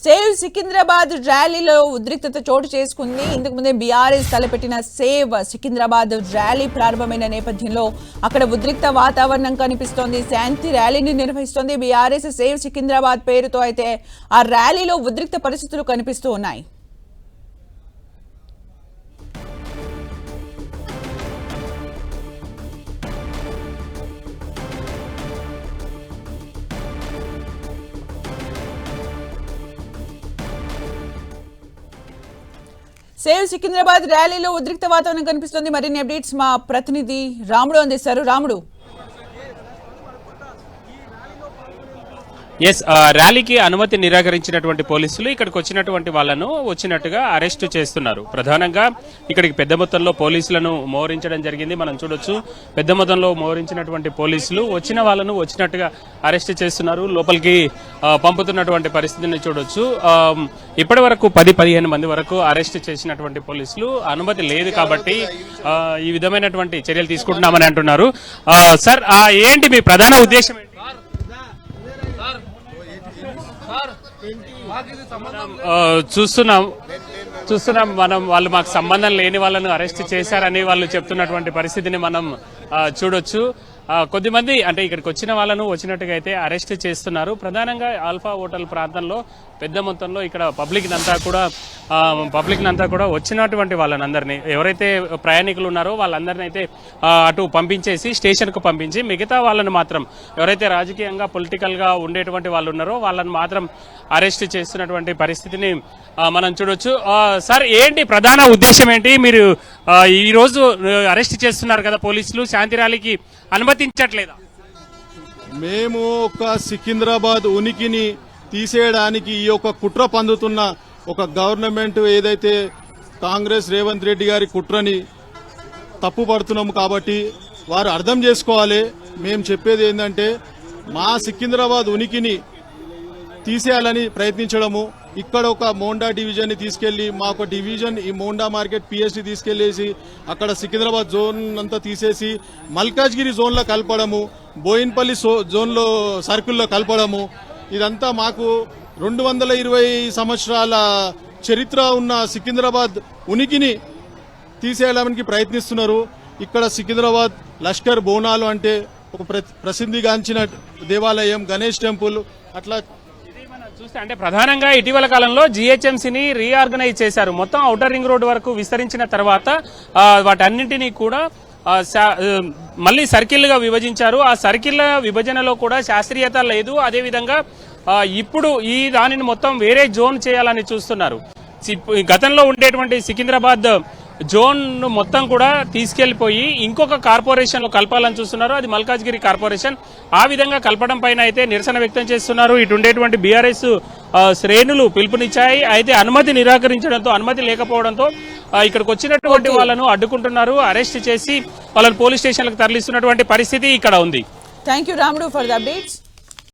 Save Secunderabad ర్యాలీలో ఉద్రిక్తత చోటు చేసుకుంది. ఇంతకు ముందే బీఆర్ఎస్ తలపెట్టిన సేవ్ సికింద్రాబాద్ ర్యాలీ ప్రారంభమైన నేపథ్యంలో అక్కడ ఉద్రిక్త వాతావరణం కనిపిస్తోంది. శాంతి ర్యాలీని నిర్వహిస్తోంది బీఆర్ఎస్. సేవ్ సికింద్రాబాద్ పేరుతో అయితే ఆ ర్యాలీలో ఉద్రిక్త పరిస్థితులు కనిపిస్తూ ఉన్నాయి. సేవ్ సికింద్రాబాద్ ర్యాలీలో ఉద్రిక్త వాతావరణం కనిపిస్తుంది. మరిన్ని అప్డేట్స్ మా ప్రతినిధి రాముడు అందిస్తారు. రాముడు, ర్యాలీకి అనుమతి నిరాకరించినటువంటి పోలీసులు ఇక్కడికి వచ్చినటువంటి వాళ్లను వచ్చినట్టుగా అరెస్టు చేస్తున్నారు. ప్రధానంగా ఇక్కడికి పెద్ద మొత్తంలో పోలీసులను మోహరించడం జరిగింది. మనం చూడొచ్చు, పెద్ద మొత్తంలో మోహరించినటువంటి పోలీసులు వచ్చిన వాళ్ళను వచ్చినట్టుగా అరెస్ట్ చేస్తున్నారు. లోపలికి పంపుతున్నటువంటి పరిస్థితిని చూడొచ్చు. ఇప్పటి వరకు 10-15 మంది వరకు అరెస్ట్ చేసినటువంటి పోలీసులు అనుమతి లేదు కాబట్టి ఈ విధమైనటువంటి చర్యలు తీసుకుంటున్నామని అంటున్నారు. సార్, ఏంటి మీ ప్రధాన ఉద్దేశం? చూస్తున్నాం మనం, వాళ్ళు మాకు సంబంధం లేని వాళ్ళను అరెస్ట్ చేశారని వాళ్ళు చెప్తున్నటువంటి పరిస్థితిని మనం చూడొచ్చు. కొద్దిమంది అంటే ఇక్కడికి వచ్చిన వాళ్ళను వచ్చినట్టుగా అయితే అరెస్ట్ చేస్తున్నారు. ప్రధానంగా ఆల్ఫా హోటల్ ప్రాంతంలో పెద్ద మొత్తంలో ఇక్కడ పబ్లిక్ నంతా కూడా వచ్చినటువంటి వాళ్ళందరినీ, ఎవరైతే ప్రయాణికులు ఉన్నారో వాళ్ళందరినీ అయితే అటు పంపించేసి స్టేషన్కు పంపించి మిగతా వాళ్ళని మాత్రం, ఎవరైతే రాజకీయంగా పొలిటికల్ గా ఉండేటువంటి వాళ్ళు ఉన్నారో వాళ్ళని మాత్రం అరెస్ట్ చేస్తున్నటువంటి పరిస్థితిని మనం చూడొచ్చు. సార్, ఏంటి ప్రధాన ఉద్దేశం ఏంటి? మీరు ఈ రోజు అరెస్ట్ చేస్తున్నారు కదా పోలీసులు, శాంతి ర్యాలీకి అనుమతించట్లేదా? మేము ఒక సికింద్రాబాద్ ఉనికిని తీసేయడానికి ఈ యొక్క కుట్ర పందుతున్న ఒక గవర్నమెంట్ ఏదైతే కాంగ్రెస్ రేవంత్ రెడ్డి గారి కుట్రని తప్పుపడుతున్నాము కాబట్టి వారు అర్థం చేసుకోవాలి. మేము చెప్పేది ఏంటంటే, మా సికింద్రాబాద్ ఉనికిని తీసేయాలని ప్రయత్నించడము, ఇక్కడ ఒక మోండా డివిజన్ ని తీసుకెళ్లి మా ఒక డివిజన్ ఈ మోండా మార్కెట్ పిఎస్టీ తీసుకెళ్లేసి అక్కడ సికింద్రాబాద్ జోన్ అంతా తీసేసి మల్కాజ్గిరి జోన్ లో కలపడము, బోయిన్పల్లి జోన్ లో సర్కిల్లో కలపడము, ఇదంతా మాకు 220 సంవత్సరాల చరిత్ర ఉన్న సికింద్రాబాద్ ఉనికిని తీసేయడానికి ప్రయత్నిస్తున్నారు. ఇక్కడ సికింద్రాబాద్ లష్కర్ బోనాలు అంటే ఒక ప్రసిద్ధిగాంచిన దేవాలయం, గణేష్ టెంపుల్ అట్లా చూస్తే అంటే ప్రధానంగా ఇటీవల కాలంలో జీహెచ్ఎంసీని రీఆర్గనైజ్ చేశారు. మొత్తం ఔటర్ రింగ్ రోడ్ వరకు విస్తరించిన తర్వాత వాటన్నింటినీ కూడా మళ్ళీ సర్కిల్ గా విభజించారు. ఆ సర్కిల్ విభజనలో కూడా శాస్త్రీయత లేదు. అదేవిధంగా ఇప్పుడు ఈ దానిని మొత్తం వేరే జోన్ చేయాలని చూస్తున్నారు. గతంలో ఉండేటువంటి సికింద్రాబాద్ జోన్ మొత్తం కూడా తీసుకెళ్లిపోయి ఇంకొక కార్పొరేషన్ లో కలపాలని చూస్తున్నారు. అది మల్కాజ్గిరి కార్పొరేషన్. ఆ విధంగా కలపడం పైన అయితే నిరసన వ్యక్తం చేస్తున్నారు. ఇటు ఉండేటువంటి బీఆర్ఎస్ శ్రేణులు పిలుపునిచ్చాయి. అయితే అనుమతి నిరాకరించడంతో, అనుమతి లేకపోవడంతో ఇక్కడికి వచ్చినటువంటి వాళ్ళను అడ్డుకుంటున్నారు. అరెస్ట్ చేసి వాళ్ళని పోలీస్ స్టేషన్లకు తరలిస్తున్నటువంటి పరిస్థితి ఇక్కడ ఉంది. థ్యాంక్ యూ రాముడు ఫర్ ద అప్డేట్స్.